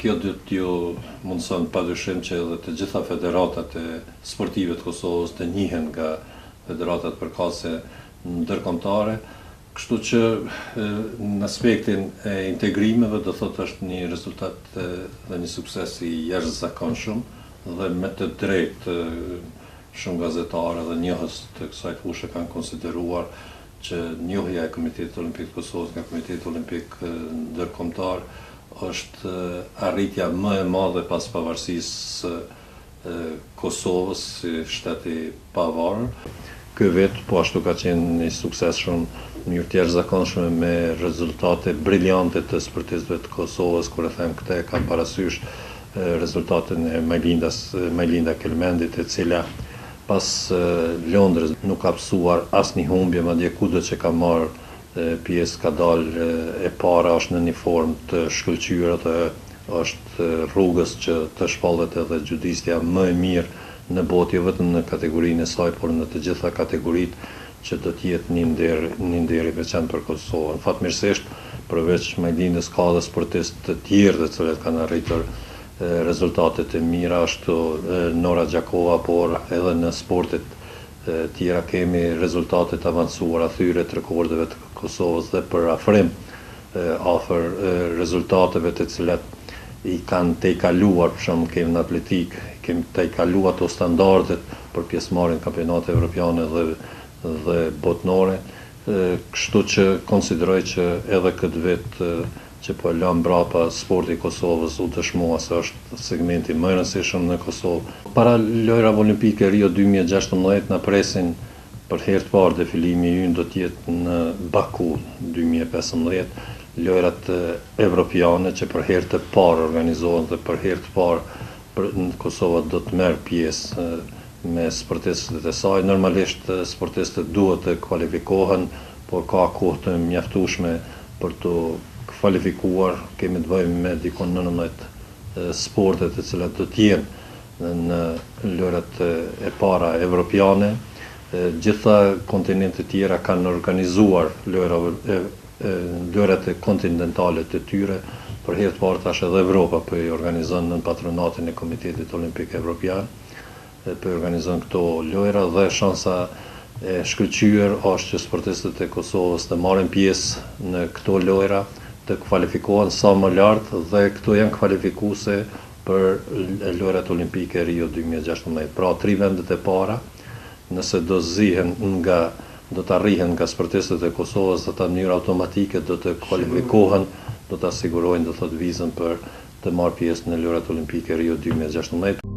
Kjo do t'ju mundëson padyshim që edhe të gjitha federatat e sportive të Kosovës të njihen nga federatat përkatëse ndërkombëtare, kështu që në aspektin e integrimeve do thotë është një rezultat dhe një sukses i jashtëzakonshëm dhe me të drejtë shumë gazetarë dhe njohës të kësaj fushë kanë konsideruar që njohja e Komitetit Olimpik të Kosovës nga Komiteti Olimpik Ndërkombëtar është arritja më e madhe pas pavarësisë Kosovës si shteti pavarur. Ky vetë po ashtu ka qenë një sukses shumë në mënyrë të jashtëzakonshme me rezultate briljante të sportistëve të Kosovës, kur e them këtë kam parasysh rezultatin e Majlinda Kelmendit, e cila pas Londrës nuk ka psuar asnjë humbje, madje kudo që ka marrë pjesë ka dalë e para, është në një formë të shkëlqyer dhe është rrugës që të shpallet edhe gjudisja më e mirë në botë, jo vetëm në kategorinë e saj, por në të gjitha kategoritë që do të jetë një nder i veçantë për Kosovën. Fatmirësisht, përveç Majlindës ka dhe sportistë të tjerë të cilët kanë arritur rezultate të mira, ashtu Nora Gjakova, por edhe në sportet tjera kemi rezultate të avancuara, thyre të rekordeve të Kosovës dhe për afrim afër rezultateve të cilat i kanë tejkaluar, për shembull kemi në atletik, kemi tejkaluar ato standardet për pjesëmarrjen në kampionate evropiane dhe botnore, kështu që konsideroj që edhe këtë vit që po lëm mbrapa sporti i Kosovës u dëshmua se është segmenti më i rëndësishëm në Kosovë. Para lojrave olimpike Rio 2016 na presin për herë të parë defilimi ynë do të jetë në Baku 2015, lojrat evropiane që për herë të parë organizohen dhe për herë të parë Kosova do të merr pjesë me sportistët e saj. Normalisht sportistët duhet të kualifikohen, por ka kohë të mjaftueshme për të kvalifikuar. Kemi të bëjmë me dikon 19 sporte të cilat do të jenë në lojrat e para evropiane. Gjitha kontinentet tjera kanë organizuar lojrat kontinentale të tyre. Për herë të parë tash edhe Evropa po i organizon në patronatin e Komitetit Olimpik Evropian, po i organizon këto lojra dhe shansa e shkëlqyer është që sportistët e Kosovës të marrin pjesë në këto lojra, të kualifikohen sa më lart dhe këto janë kualifikuese për lojrat olimpike Rio 2016. Pra 3 vendet e para, nëse do të arrihen nga sportistët e Kosovës dhe ta mënyrë automatike do të kualifikohen, do të asigurojnë do thot vizën për të marrë pjesë në lojrat olimpike Rio 2016.